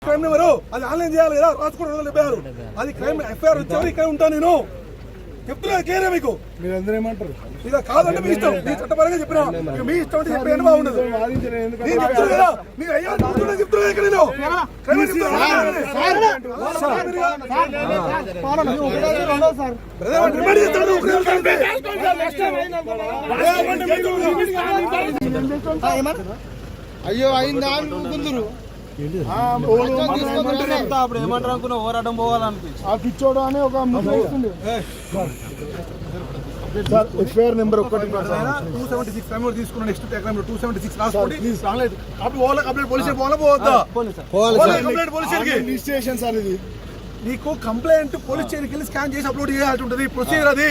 Crime number అది online చేయాలి కదా, రాసుకోవడం 276 అది క్రైమ్ ఎఫ్ఐఆర్ వచ్చేవారు ఇక్కడ ఉంటాను నేను చెప్తున్నా క్లియర్ మీకు. మీరు అందరూ ఏమంటారు? ఇక కాదంటే మీ ఇష్టం, మీ చట్టపరంగా చెప్పినా మీ ఇష్టం అంటే చెప్పే బాగుండదు. అయ్యో అయిందా ముందురు అప్పుడు ఏమంటారు అనుకున్నా పోరాటం పోవాలనిపించి ఆ పిచ్చోడు అని ఒక ఎఫ్ఐఆర్ నెంబర్ 276 తీసుకున్న నెక్స్ట్ 276 రాసుకోండి. కంప్లైంట్ పోలీస్ స్టేషన్ సార్ ఇది. నీకు కంప్లైంట్ పోలీస్ స్టేషన్కి వెళ్ళి స్కాన్ చేసి అప్లోడ్ చేయాల్సి ఉంటుంది ప్రొసీజర్. అది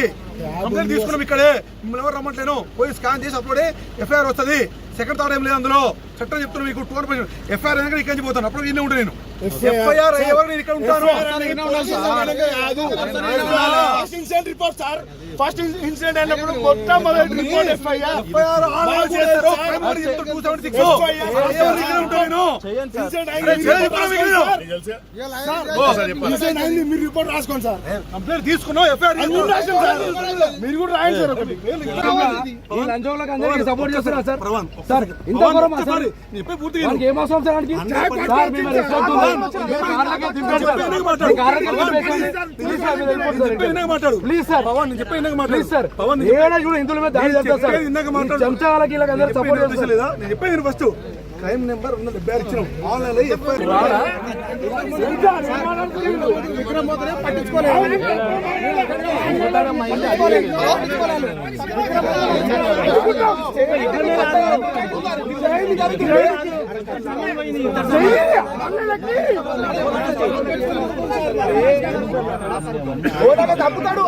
కంప్లైంట్ తీసుకున్నాం ఇక్కడే, మిమ్మల్ని ఎవరు రమ్మట్లేను. పోయి స్కాన్ చేసి అప్లోడ్ ఎఫ్ఐఆర్ వస్తుంది. సెకండ్ థర్డ్ ఏం లేదు అందులో. చట్టం చెప్తున్నా మీకు 200% ఎఫ్ఐఆర్ అయినా ఇక్కడి నుంచి పోతాను. అప్పుడు ఇన్నే ఉంటాను నేను. ఎఫ్ఐఆర్ అయ్యేవారు నేను ఇక్కడ ఉంటాను. ఫస్ట్ ఇన్సిడెంట్ అయినప్పుడు మొట్టమొదటి రిపోర్ట్ ఎఫ్ఐఆర్ 276 మీరు రిపోర్ట్ రాసుకోండి సార్. కంప్లైంట్ తీసుకున్నాం ఎఫ్ఐఆర్ మీరు కూడా రాయండి సార్. ఒకటి సపోర్ట్ చేస్తున్నారు సార్. సార్ చెప్పేది ఫస్ట్ క్రైమ్ నెంబర్ 76 ఇచ్చినాం. ఆన్లైన్ తప్పుతాడు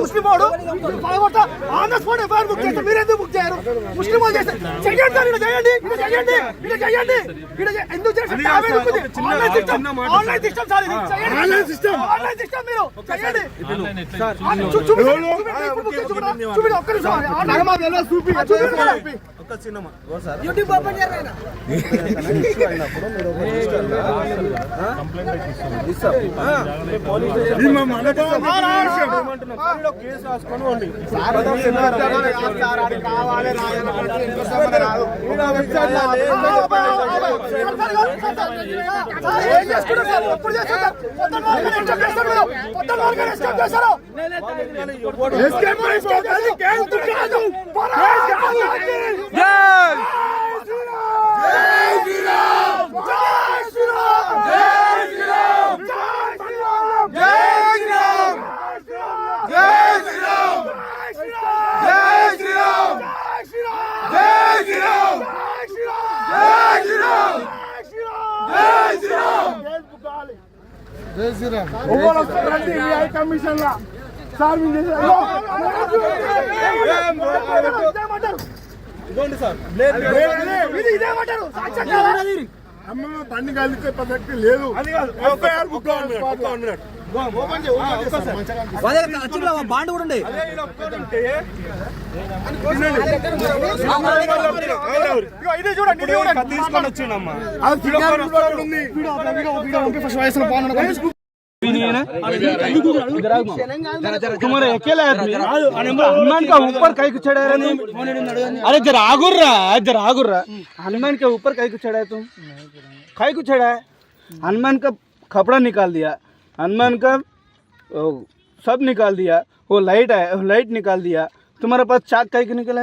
ముస్లిం వాడు on the spot FIR book చేస్తే మీరెందుకు బుక్ చేయరు? ముస్లిం వాళ్ళు చేస్తే చెయ్యండి సార్, ఇలా చేయండి, ఇలా చేయండి, ఇలా చేయండి, ఇలా ఎందుకు చేస్తారు? ఆన్లైన్ సిస్టమ్ సార్, ఇది ఆన్లైన్ సిస్టమ్ మీరు చేయండి. చూపి ఒక్క నిమిషం యూట్యూబ్ ఓపెన్ చేయాలి. కమిషన్ బండి కలిస్తే ప్రసక్తి లేదు. బాండ్ కూడా ఉండే తీసుకొని వచ్చిండమ్మా. तुम्हारे अकेला आदमी हनुमान का ऊपर कहीं को चढ़ा रहे तुम? अरे जरा आगुर्रा हनुमान के ऊपर कहीं को चढ़ा है तुम? कहीं को चढ़ा है? हनुमान का कपड़ा निकाल दिया, हनुमान का सब निकाल दिया, वो लाइट है लाइट निकाल दिया. तुम्हारे पास चाक कहीं को निकला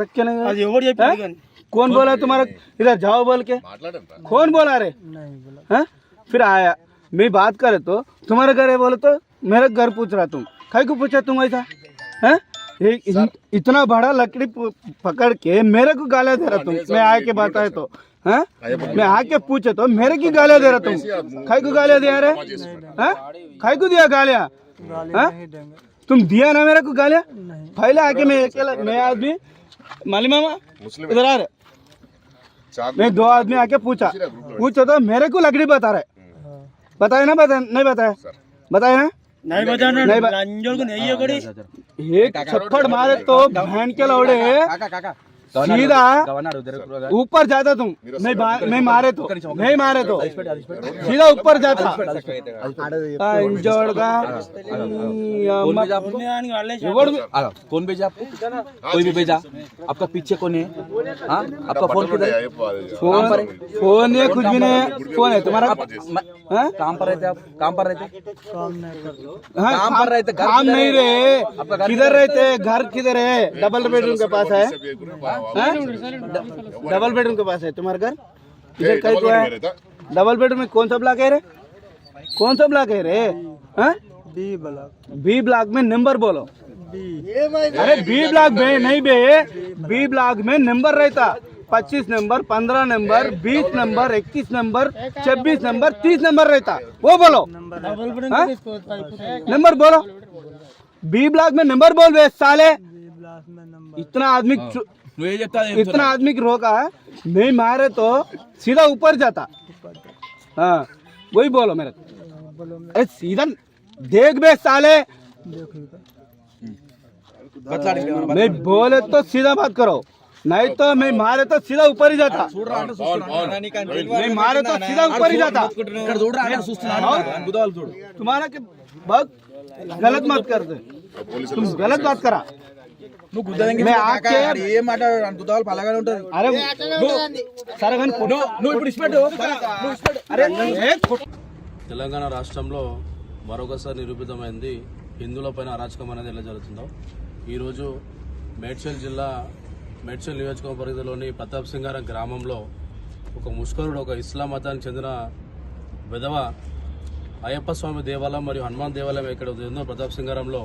रख के नहीं? कौन बोला तुम्हारा इधर जाओ बोल के? कौन बोला रे? फिर आया मैं बात करे तो तुम्हारे घर है बोले तो मेरा घर पूछ रहा तुम कहीं को पूछा तुम ऐसा है? इतना बड़ा लकड़ी पकड़ के मेरे को गालियां दे रहा तुम. मैं आए के बताए तो हाँ? मैं आके पूछे तो मेरे की गालियां दे रहा तुम, खाई को गालियां दे रहे, हाँ? खाई को दिया गालियां, हाँ? तुम दिया ना मेरे को गालियां? पहले आके मैं अकेला, मैं आदमी माली मामा इधर आ रहे, मैं 2 आदमी आके पूछा तो मेरे को लकड़ी बता रहे, बताया ना, बताया नहीं, बताया ना, नहीं एक थप्पड़ मारे तो बहन के लौड़े सीधा ऊपर जाता तुम, मैं मारे तो सीधा ऊपर जाता जोड़गा। कौन भेजा आपको? कोई भी भेजा? आपका पीछे कौन है? हाँ, आपका फोन किधर है? फोन है, कुछ भी नहीं है, फोन है तुम्हारा। काम पर रहते आप? काम पर रहते? हाँ, काम पर रहते, काम नहीं रहे, किधर रहते, घर किधर है? डबल बेडरूम के पास है, डबल बेडरूम के पास है तुम्हारा घर? इधर कहीं तो है डबल बेडरूम में? कौन सा ब्लॉक है रे, कौन सा ब्लॉक है रे? बी ब्लॉक में नंबर बोलो। अरे बी ब्लॉक में नहीं बे, बी ब्लॉक में नंबर रहता 25 number, 15 number, 20 number, 21 number, 26 number, 30 number रहता, वो बोलो नंबर बोलो। बी ब्लॉक में नंबर बोल बे साले। इतना आदमी की रोका है, नहीं मारे तो सीधा ऊपर जाता। हाँ वही बोलो मेरे को, सीधा देख बे साले, मैं बोले तो सीधा बात करो, नहीं तो मैं मारे तो सीधा ऊपर ही जाता, मैं मारे तो सीधा ऊपर ही जाता। तुम्हारा के बहुत गलत मत करते, तुम गलत बात करा। मैं आके अरे సరే కానీ నువ్వు ఇప్పుడు ఇస్పెట్టు అరే తెలంగాణ రాష్ట్రంలో మరొకసారి నిరూపితమైంది హిందువులపైన అరాచకం అనేది ఎలా జరుగుతుందో. ఈరోజు మేడ్చల్ జిల్లా మేడ్చల్ నియోజకవర్గ పరిధిలోని ప్రతాప్ సింగారం గ్రామంలో ఒక ముష్కరుడు, ఒక ఇస్లాం మతానికి చెందిన విధవ అయ్యప్ప స్వామి దేవాలయం మరియు హనుమాన్ దేవాలయం ఎక్కడ ఉందో ప్రతాప్ సింగారంలో,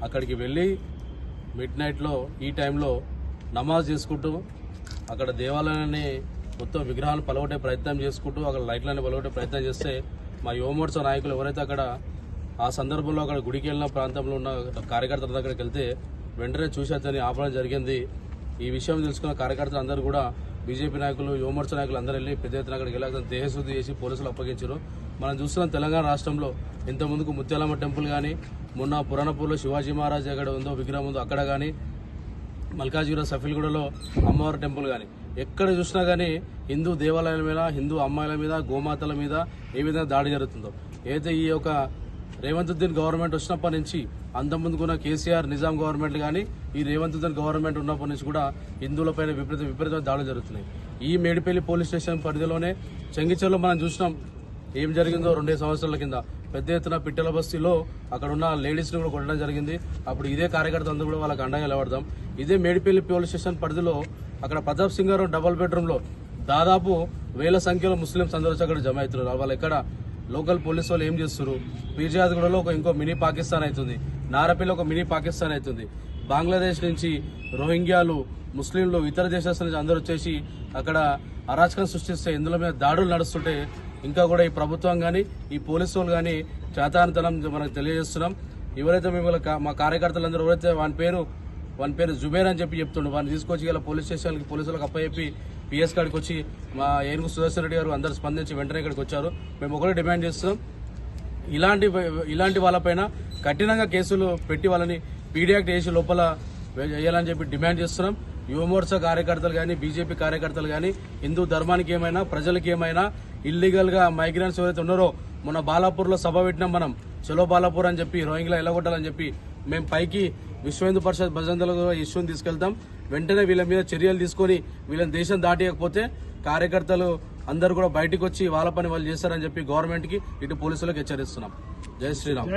అక్కడికి వెళ్ళి మిడ్ నైట్లో ఈ టైంలో నమాజ్ చేసుకుంటూ అక్కడ దేవాలయాన్ని మొత్తం విగ్రహాలు పలగొట్టే ప్రయత్నం చేసుకుంటూ అక్కడ లైట్లని పలగొట్టే ప్రయత్నం చేస్తే మా యువమోర్చా నాయకులు ఎవరైతే అక్కడ ఆ సందర్భంలో అక్కడ గుడికి వెళ్ళిన ప్రాంతంలో ఉన్న కార్యకర్తల దగ్గరికి వెళ్తే వెంటనే చూసి అతన్ని ఆపడం జరిగింది. ఈ విషయం తెలుసుకున్న కార్యకర్తలు అందరూ కూడా బీజేపీ నాయకులు, యువమోర్చా నాయకులు అందరూ వెళ్ళి పెద్ద ఎత్తున అక్కడికి వెళ్ళి అతను దేహశుద్ధి చేసి పోలీసులు అప్పగించారు. మనం చూస్తున్నాం తెలంగాణ రాష్ట్రంలో ఇంతకుముందుకు ముత్యాలమ్మ టెంపుల్ కానీ, మొన్న పురాణపూర్లో శివాజీ మహారాజ్ ఎక్కడ ఉందో విగ్రహం ఉందో అక్కడ కానీ, మల్కాజ్గిరి సఫీల్గూడలో అమ్మవారి టెంపుల్ కానీ, ఎక్కడ చూసినా కానీ హిందూ దేవాలయాల మీద, హిందూ అమ్మాయిల మీద, గోమాతల మీద ఏ విధంగా దాడి జరుగుతుందో. అయితే ఈ యొక్క రేవంతుద్దీన్ గవర్నమెంట్ వచ్చినప్పటి నుంచి, అంతకుముందుకున్న కేసీఆర్ నిజాం గవర్నమెంట్ కానీ, ఈ రేవంతుద్దీన్ గవర్నమెంట్ ఉన్నప్పటి నుంచి కూడా హిందువులపైన విపరీతమైన దాడులు జరుగుతున్నాయి. ఈ మేడిపల్లి పోలీస్ స్టేషన్ పరిధిలోనే చెంగిచెర్లో మనం చూసినాం ఏం జరిగిందో 2 సంవత్సరాల కింద. పెద్ద ఎత్తున పిట్టల బస్తీలో అక్కడ ఉన్న లేడీస్ని కూడా కొట్టడం జరిగింది. అప్పుడు ఇదే కార్యకర్తలు అందరూ కూడా వాళ్ళకి అండగా నిలబడదాం. ఇదే మేడిపల్లి పోలీస్ స్టేషన్ పరిధిలో అక్కడ ప్రతాప్ సింగారం డబల్ బెడ్రూమ్లో దాదాపు 1000 సంఖ్యలో ముస్లింస్ అందరూ వచ్చి అక్కడ జమ అవుతున్నారు. వాళ్ళు ఎక్కడ లోకల్ పోలీసు వాళ్ళు ఏం చేస్తున్నారు? పీర్జాద్గూడలో ఇంకో మినీ పాకిస్తాన్ అవుతుంది, నారపల్లి ఒక మినీ పాకిస్తాన్ అవుతుంది. బంగ్లాదేశ్ నుంచి రోహింగ్యాలు, ముస్లింలు, ఇతర దేశాల నుంచి అందరూ వచ్చేసి అక్కడ అరాచకం సృష్టిస్తే, ఇందులో మీద దాడులు నడుస్తుంటే ఇంకా కూడా ఈ ప్రభుత్వం కానీ, ఈ పోలీసు వాళ్ళు కానీ చేతానితనం మనకు తెలియజేస్తున్నాం. ఎవరైతే మిమ్మల్ని మా కార్యకర్తలందరూ ఎవరైతే వాని పేరు జుబేర్ అని చెప్పి చెప్తుండ్రు, వాడిని తీసుకొచ్చి ఇలా పోలీస్ స్టేషన్కి పోలీసులకు అప్పచెప్పి పిఎస్ కాడికి వచ్చి మా ఏనుగు సుదర్శన్ రెడ్డి గారు అందరూ స్పందించి వెంటనే ఇక్కడికి వచ్చారు. మేము ఒకటే డిమాండ్ చేస్తున్నాం, ఇలాంటి వాళ్ళపైన కఠినంగా కేసులు పెట్టి వాళ్ళని పీడీ యాక్ట్ వేసి లోపల వేయాలని చెప్పి డిమాండ్ చేస్తున్నాం. యువమోర్చా కార్యకర్తలు కానీ, బీజేపీ కార్యకర్తలు కానీ, హిందూ ధర్మానికి ఏమైనా, ప్రజలకి ఏమైనా ఇల్లీగల్ గా మైగ్రెంట్స్ ఎవరైతే ఉన్నారో, మొన్న బాలాపూర్లో సభ పెట్టినాం మనం, చలో బాలాపూర్ అని చెప్పి, రోహింగ్లా ఎల్లగొట్టాలని చెప్పి మేము పైకి విశ్వ హిందూ పరిషత్ భజంతలకు ఇష్యూని తీసుకెళ్తాం. వెంటనే వీళ్ళ మీద చర్యలు తీసుకొని వీళ్ళని దేశం దాటియకపోతే కార్యకర్తలు అందరూ కూడా బయటకు వచ్చి వాళ్ళ పని వాళ్ళు చేస్తారని చెప్పి గవర్నమెంట్ కి, ఇటు పోలీసులకు హెచ్చరిస్తున్నాం. జై శ్రీరామ్.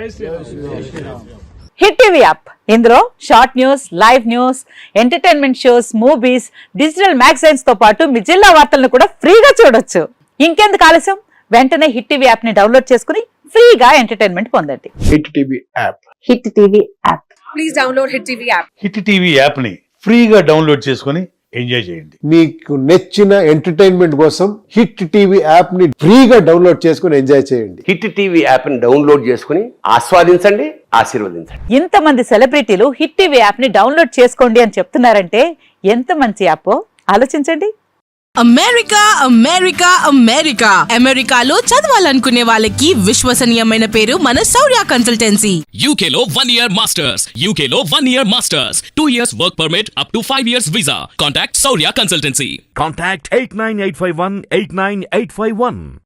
హిట్ టీవీ యాప్, ఇందులో short news, live news, entertainment shows, movies, digital magazines తో పాటు మీ జిల్లా వార్తలను కూడా ఫ్రీగా చూడొచ్చు. ఇంకెందుకు ఆలస్యం, వెంటనే హిట్ టీవీ యాప్ ని డౌన్లోడ్ చేసుకుని ఫ్రీగా ఎంటర్టైన్మెంట్ పొందండి. Hit TV app, hit TV app, please download hit TV app. Hit TV app ని ఫ్రీగా డౌన్లోడ్ చేసుకుని ఎంజాయ్ చేయండి. మీకు నచ్చిన ఎంటర్టైన్మెంట్ కోసం హిట్ టీవీ యాప్ ని ఫ్రీగా డౌన్లోడ్ చేసుకుని ఎంజాయ్ చేయండి. హిట్ టీవీ యాప్ ని డౌన్లోడ్ చేసుకుని ఆస్వాదించండి, ఆశీర్వదించండి. ఇంతమంది సెలబ్రిటీలు హిట్ టీవీ యాప్ ని డౌన్లోడ్ చేసుకోండి అని చెప్తున్నారంటే ఎంత మంచి యాప్ ఆలోచించండి. అమెరికా అమెరికా అమెరికా అమెరికాలో చదవాలనుకునే వాళ్ళకి విశ్వసనీయమైన పేరు మన శౌర్య కన్సల్టెన్సీ. UK లో 1 year masters, UK లో 1 year masters, 2 years work permit up to 5 years visa. Contact Saurya Consultancy. Contact 89851 89851.